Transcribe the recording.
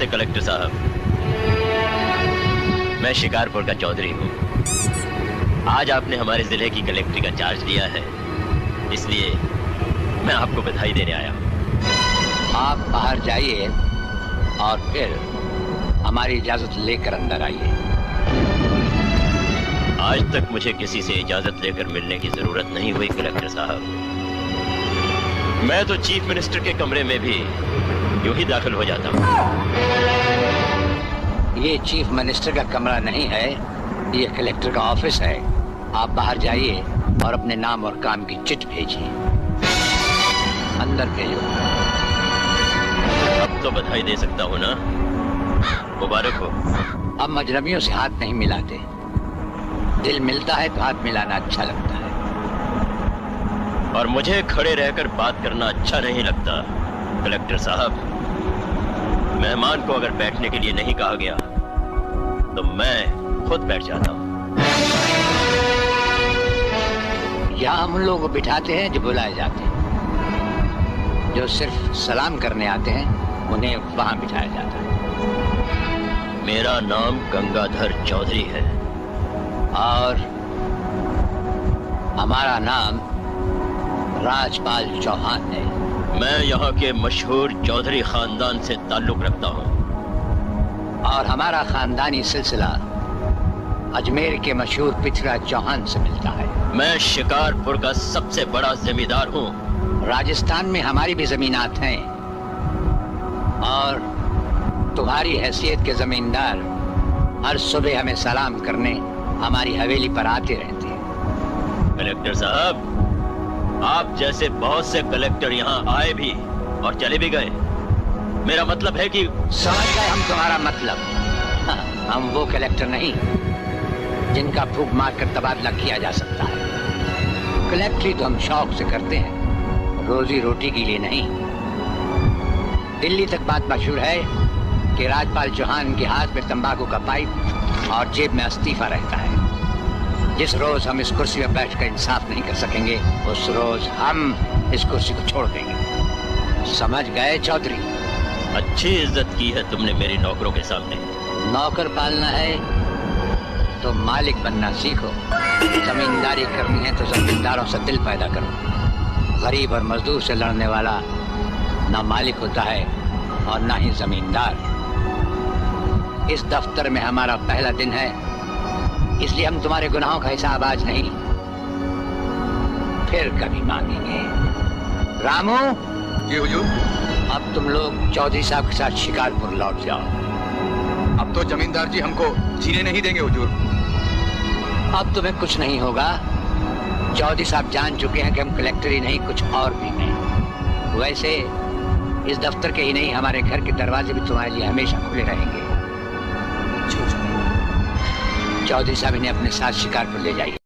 नमस्ते कलेक्टर साहब, मैं शिकारपुर का चौधरी हूँ। आज आपने हमारे जिले की कलेक्ट्री का चार्ज लिया है, इसलिए मैं आपको बधाई देने आया हूँ। आप बाहर जाइए और फिर हमारी इजाजत लेकर अंदर आइए। आज तक मुझे किसी से इजाजत लेकर मिलने की जरूरत नहीं हुई कलेक्टर साहब। मैं तो चीफ मिनिस्टर के कमरे में भी यूं ही दाखिल हो जाता हूँ। ये चीफ मिनिस्टर का कमरा नहीं है, ये कलेक्टर का ऑफिस है। आप बाहर जाइए और अपने नाम और काम की चिट भेजिए। अंदर भेजो। अब तो बधाई दे सकता हूँ ना? मुबारक हो। अब अजनबियों से हाथ नहीं मिलाते। दिल मिलता है तो हाथ मिलाना अच्छा लगता है। और मुझे खड़े रहकर बात करना अच्छा नहीं लगता कलेक्टर साहब। मेहमान को अगर बैठने के लिए नहीं कहा गया तो मैं खुद बैठ जाता हूँ। यहाँ हम उन लोगों को बिठाते हैं जो बुलाए जाते हैं। जो सिर्फ सलाम करने आते हैं उन्हें वहां बिठाया जाता है। मेरा नाम गंगाधर चौधरी है और हमारा नाम राजपाल चौहान है। मैं यहाँ के मशहूर चौधरी खानदान से ताल्लुक रखता हूँ और हमारा खानदानी सिलसिला अजमेर के मशहूर पिछड़ा चौहान से मिलता है। मैं शिकारपुर का सबसे बड़ा जमींदार हूँ। राजस्थान में हमारी भी जमीनात हैं और तुम्हारी हैसियत के जमींदार हर सुबह हमें सलाम करने हमारी हवेली पर आते रहते हैं। कलेक्टर साहब, आप जैसे बहुत से कलेक्टर यहाँ आए भी और चले भी गए। मेरा मतलब है कि समझ गए हम तुम्हारा मतलब। हाँ, हम वो कलेक्टर नहीं जिनका फूंक मार कर तबादला किया जा सकता है। कलेक्टरी तो हम शौक से करते हैं, रोजी रोटी के लिए नहीं। दिल्ली तक बात मशहूर है कि राजपाल चौहान के हाथ में तंबाकू का पाइप और जेब में इस्तीफा रहता है। जिस रोज हम इस कुर्सी में बैठकर इंसाफ नहीं कर सकेंगे उस रोज हम इस कुर्सी को छोड़ देंगे। समझ गए चौधरी? अच्छी इज्जत की है तुमने मेरी नौकरों के सामने। नौकर पालना है तो मालिक बनना सीखो। जमींदारी करनी है तो जमींदारों से दिल पैदा करो। गरीब और मजदूर से लड़ने वाला ना मालिक होता है और ना ही जमींदार। इस दफ्तर में हमारा पहला दिन है, इसलिए हम तुम्हारे गुनाहों का हिसाब आज नहीं फिर कभी मांगेंगे। रामू जी हुजूर। अब तुम लोग चौधरी साहब के साथ शिकारपुर लौट जाओ। अब तो जमींदार जी हमको जीने नहीं देंगे हुजूर। अब तुम्हें कुछ नहीं होगा। चौधरी साहब जान चुके हैं कि हम कलेक्टर ही नहीं कुछ और भी हैं। वैसे इस दफ्तर के ही नहीं हमारे घर के दरवाजे भी तुम्हारे लिए हमेशा खुले रहेंगे। चौधरी साहब इन्हें अपने साथ शिकारपुर ले जाइए।